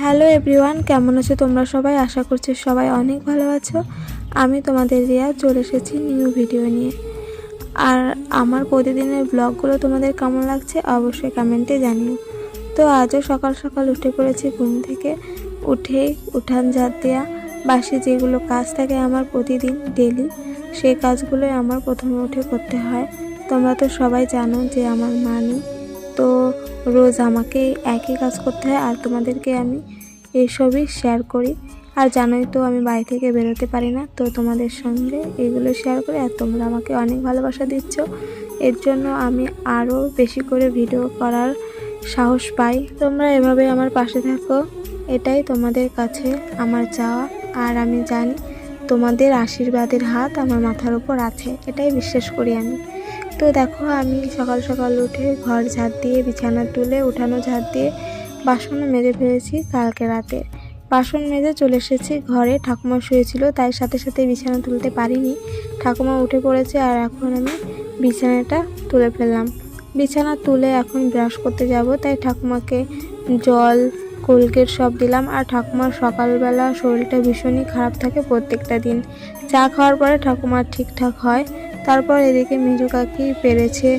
Hello everyone, কেমন আছো তোমরা সবাই? আশা করছি সবাই অনেক ভালো আছো। আমি তোমাদের রিয়া চলে এসেছি নিউ ভিডিও নিয়ে। আর আমার প্রতিদিনের ব্লগগুলো তোমাদের কেমন লাগছে অবশ্যই কমেন্টে জানিও। তো আজও সকাল সকাল উঠে পড়েছি ঘুম থেকে। উঠেই উঠান ঝাড় দেওয়া, বাসি যেগুলো কাজ থাকে আমার প্রতিদিন ডেলি, সেই কাজগুলোই আমার প্রথমে উঠে করতে হয়। তোমরা তো সবাই জানো যে আমার মা নেই, তো রোজ আমাকে একই কাজ করতে হয় আর তোমাদেরকে আমি এইসবই শেয়ার করি। আর জানোই তো আমি বাড়ি থেকে বেরোতে পারি না, তো তোমাদের সঙ্গে এগুলো শেয়ার করি আর তোমরা আমাকে অনেক ভালোবাসা দিচ্ছ। এর জন্য আমি আরও বেশি করে ভিডিও করার সাহস পাই। তোমরা এভাবে আমার পাশে থাকো, এটাই তোমাদের কাছে আমার চাওয়া। আর আমি জানি তোমাদের আশীর্বাদের হাত আমার মাথার উপর আছে, এটাই বিশ্বাস করি আমি। তো দেখো আমি সকাল সকাল উঠে ঘর ঝাড় দিয়ে, বিছানা তুলে, উঠানো ঝাড় দিয়ে বাসনও মেজে ফেলেছি কালকে রাতে। বাসন মেজে চলে এসেছি ঘরে। ঠাকুমা শুয়েছিল তাই সাথে সাথে বিছানা তুলতে পারিনি। ঠাকুমা উঠে পড়েছে আর এখন আমি বিছানাটা তুলে ফেললাম। বিছানা তুলে এখন ব্রাশ করতে যাব, তাই ঠাকুমাকে জল, কোলগেট সব দিলাম। আর ঠাকুমার সকালবেলা শরীরটা ভীষণই খারাপ থাকে প্রত্যেকটা দিন। চা খাওয়ার পরে ঠাকুমার ঠিকঠাক হয়। তারপর এদিকে মেজো কাকি পেরেছে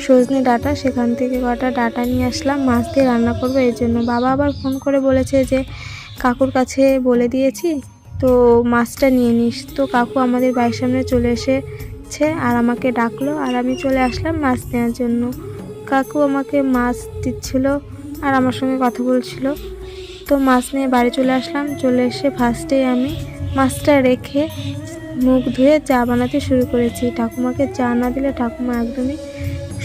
সজনে ডাঁটা, সেখান থেকে কটা ডাঁটা নিয়ে আসলাম, মাছ দিয়ে রান্না করবো। এর জন্য বাবা আবার ফোন করে বলেছে যে কাকুর কাছে বলে দিয়েছি, তো মাছটা নিয়ে নিস। তো কাকু আমাদের বাড়ির সামনে চলে এসেছে আর আমাকে ডাকলো আর আমি চলে আসলাম মাছ নেওয়ার জন্য। কাকু আমাকে মাছ দিচ্ছিল আর আমার সঙ্গে কথা বলছিল। তো মাছ নিয়ে বাড়ি চলে আসলাম। চলে এসে ফার্স্টেই আমি মাছটা রেখে মুখ ধুয়ে চা বানাতে শুরু করেছি। ঠাকুমাকে চা না দিলে ঠাকুমা একদমই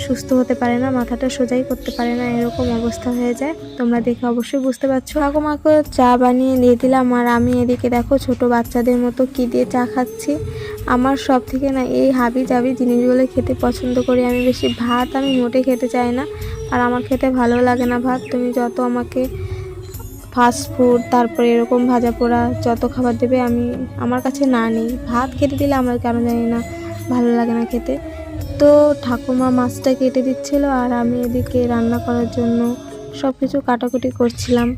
সুস্থ হতে পারে না, মাথাটা সোজাই করতে পারে না, এরকম অবস্থা হয়ে যায়। তোমরা দেখে অবশ্যই বুঝতে পারছো। ঠাকুমাকে চা বানিয়ে দিয়ে দিলাম আর আমি এদিকে দেখো ছোট বাচ্চাদের মতো কি দিয়ে চা খাচ্ছি। আমার সব থেকে না এই হাবি জাবি জিনিসগুলো খেতে পছন্দ করি আমি বেশি। ভাত আমি মোটে খেতে চাই না, আর আমার খেতে ভালো লাগে না ভাত। তুমি যত আমাকে ফাস্ট ফুড, তারপরে এরকম ভাজা পোড়া যত খাবার দেবে আমি আমার কাছে না নেই। ভাত খেতে দিলে আমার কেন জানি না ভালো লাগে না খেতে। তো ঠাকুমা মাছটা কেটে দিচ্ছিল আর আমি এদিকে রান্না করার জন্য সব কিছু কাটাকুটি করছিলাম,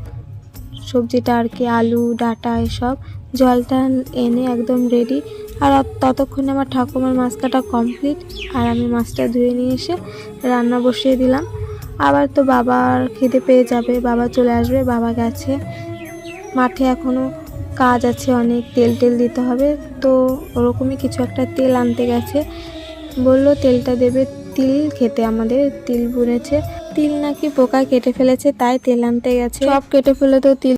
সবজিটা আর কি, আলু ডাঁটা এসব। জলটা এনে একদম রেডি। আর ততক্ষণে আমার ঠাকুমার মাছ কাটা কমপ্লিট আর আমি মাছটা ধুয়ে নিয়ে এসে রান্না বসিয়ে দিলাম। আবার তো বাবার খিদে পেয়ে যাবে, বাবা চলে আসবে, বাবা গেছে মাঠে, এখনও কাজ আছে অনেক, তেল দিতে হবে। তো ওরকমই কিছু একটা তেল আনতে গেছে, বললো তেলটা দেবে তিল খেতে। আমাদের তিল বুনেছে, তিল নাকি পোকা কেটে ফেলেছে তাই তেল আনতে গেছে। সব কেটে ফেলে তো তিল